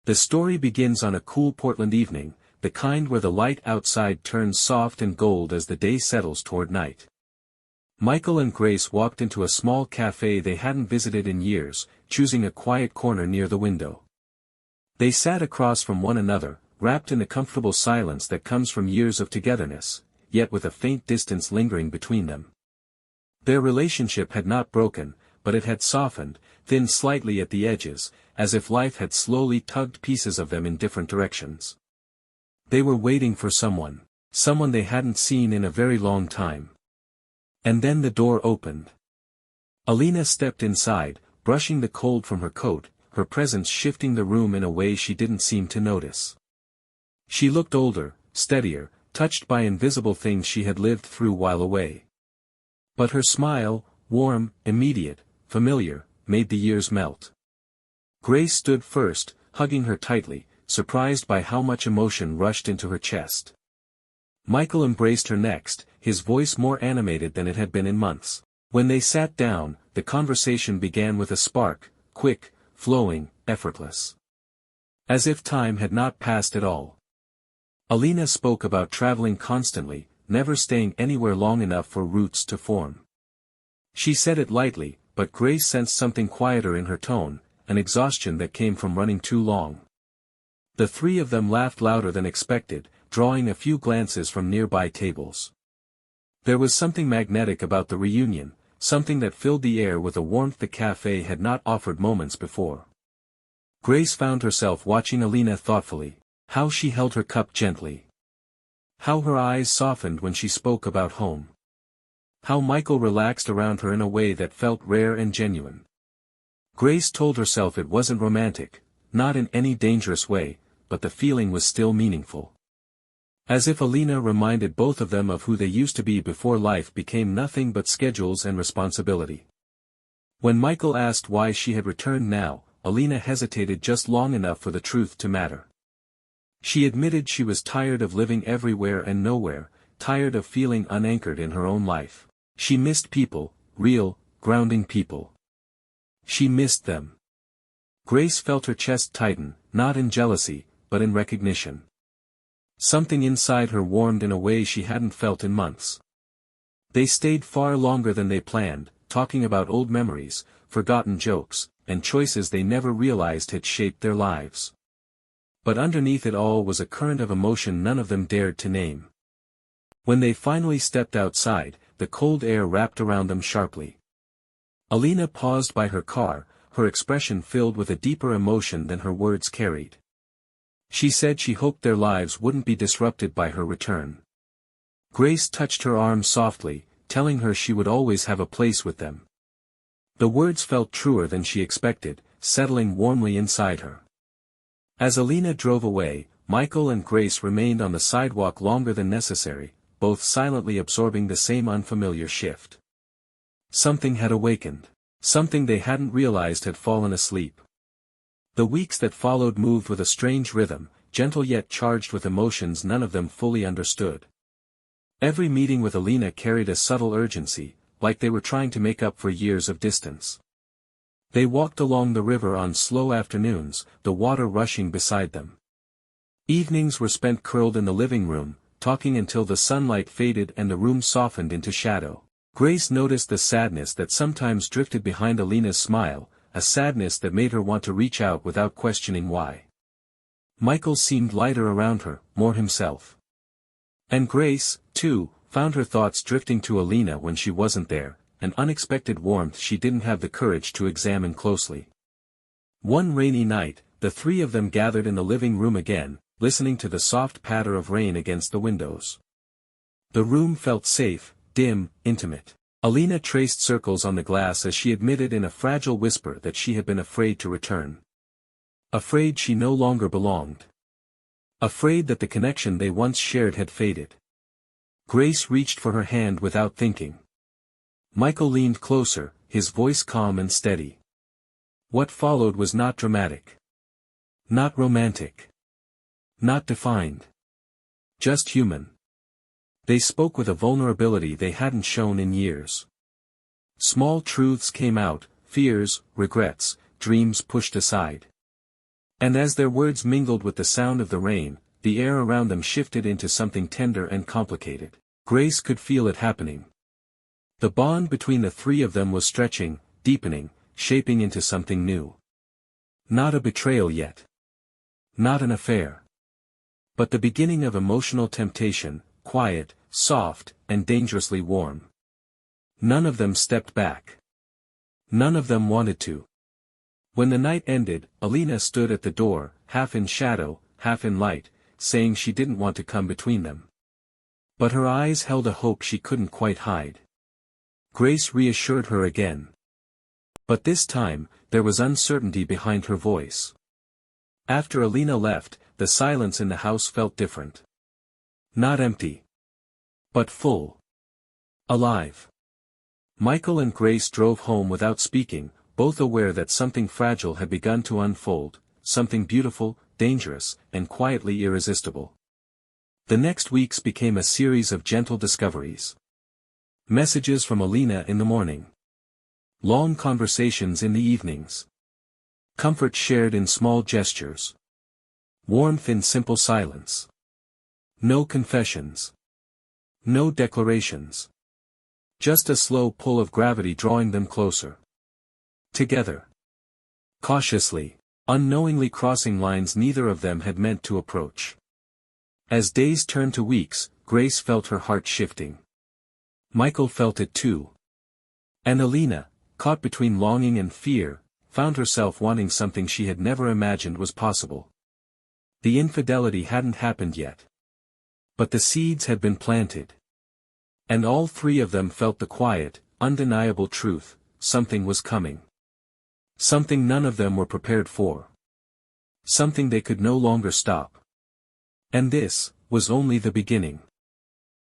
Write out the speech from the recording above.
The story begins on a cool Portland evening, the kind where the light outside turns soft and gold as the day settles toward night. Michael and Grace walked into a small café they hadn't visited in years, choosing a quiet corner near the window. They sat across from one another, wrapped in the comfortable silence that comes from years of togetherness, yet with a faint distance lingering between them. Their relationship had not broken, but it had softened, thinned slightly at the edges, as if life had slowly tugged pieces of them in different directions. They were waiting for someone they hadn't seen in a very long time. And then the door opened. Alina stepped inside, brushing the cold from her coat, her presence shifting the room in a way she didn't seem to notice. She looked older, steadier, touched by invisible things she had lived through while away. But her smile, warm, immediate, familiar, made the years melt. Grace stood first, hugging her tightly, surprised by how much emotion rushed into her chest. Michael embraced her next, his voice more animated than it had been in months. When they sat down, the conversation began with a spark, quick, flowing, effortless. As if time had not passed at all. Alina spoke about traveling constantly, never staying anywhere long enough for roots to form. She said it lightly, but Grace sensed something quieter in her tone, an exhaustion that came from running too long. The three of them laughed louder than expected, drawing a few glances from nearby tables. There was something magnetic about the reunion, something that filled the air with a warmth the café had not offered moments before. Grace found herself watching Alina thoughtfully, how she held her cup gently. How her eyes softened when she spoke about home. How Michael relaxed around her in a way that felt rare and genuine. Grace told herself it wasn't romantic, not in any dangerous way, but the feeling was still meaningful. As if Alina reminded both of them of who they used to be before life became nothing but schedules and responsibility. When Michael asked why she had returned now, Alina hesitated just long enough for the truth to matter. She admitted she was tired of living everywhere and nowhere, tired of feeling unanchored in her own life. She missed people, real, grounding people. She missed them. Grace felt her chest tighten, not in jealousy, but in recognition. Something inside her warmed in a way she hadn't felt in months. They stayed far longer than they planned, talking about old memories, forgotten jokes, and choices they never realized had shaped their lives. But underneath it all was a current of emotion none of them dared to name. When they finally stepped outside, the cold air wrapped around them sharply. Alina paused by her car, her expression filled with a deeper emotion than her words carried. She said she hoped their lives wouldn't be disrupted by her return. Grace touched her arm softly, telling her she would always have a place with them. The words felt truer than she expected, settling warmly inside her. As Alina drove away, Michael and Grace remained on the sidewalk longer than necessary, both silently absorbing the same unfamiliar shift. Something had awakened. Something they hadn't realized had fallen asleep. The weeks that followed moved with a strange rhythm, gentle yet charged with emotions none of them fully understood. Every meeting with Alina carried a subtle urgency, like they were trying to make up for years of distance. They walked along the river on slow afternoons, the water rushing beside them. Evenings were spent curled in the living room, talking until the sunlight faded and the room softened into shadow. Grace noticed the sadness that sometimes drifted behind Alina's smile, a sadness that made her want to reach out without questioning why. Michael seemed lighter around her, more himself. And Grace, too, found her thoughts drifting to Alina when she wasn't there, an unexpected warmth she didn't have the courage to examine closely. One rainy night, the three of them gathered in the living room again, listening to the soft patter of rain against the windows. The room felt safe, dim, intimate. Alina traced circles on the glass as she admitted in a fragile whisper that she had been afraid to return. Afraid she no longer belonged. Afraid that the connection they once shared had faded. Grace reached for her hand without thinking. Michael leaned closer, his voice calm and steady. What followed was not dramatic. Not romantic. Not defined. Just human. They spoke with a vulnerability they hadn't shown in years. Small truths came out, fears, regrets, dreams pushed aside. And as their words mingled with the sound of the rain, the air around them shifted into something tender and complicated. Grace could feel it happening. The bond between the three of them was stretching, deepening, shaping into something new. Not a betrayal yet. Not an affair. But the beginning of emotional temptation, quiet, soft, and dangerously warm. None of them stepped back. None of them wanted to. When the night ended, Alina stood at the door, half in shadow, half in light, saying she didn't want to come between them. But her eyes held a hope she couldn't quite hide. Grace reassured her again. But this time, there was uncertainty behind her voice. After Alina left, the silence in the house felt different. Not empty. But full. Alive. Michael and Grace drove home without speaking, both aware that something fragile had begun to unfold, something beautiful, dangerous, and quietly irresistible. The next weeks became a series of gentle discoveries. Messages from Alina in the morning. Long conversations in the evenings. Comfort shared in small gestures. Warmth in simple silence. No confessions. No declarations. Just a slow pull of gravity drawing them closer. Together. Cautiously, unknowingly crossing lines neither of them had meant to approach. As days turned to weeks, Grace felt her heart shifting. Michael felt it too. And Alina, caught between longing and fear, found herself wanting something she had never imagined was possible. The infidelity hadn't happened yet. But the seeds had been planted. And all three of them felt the quiet, undeniable truth: something was coming. Something none of them were prepared for. Something they could no longer stop. And this was only the beginning.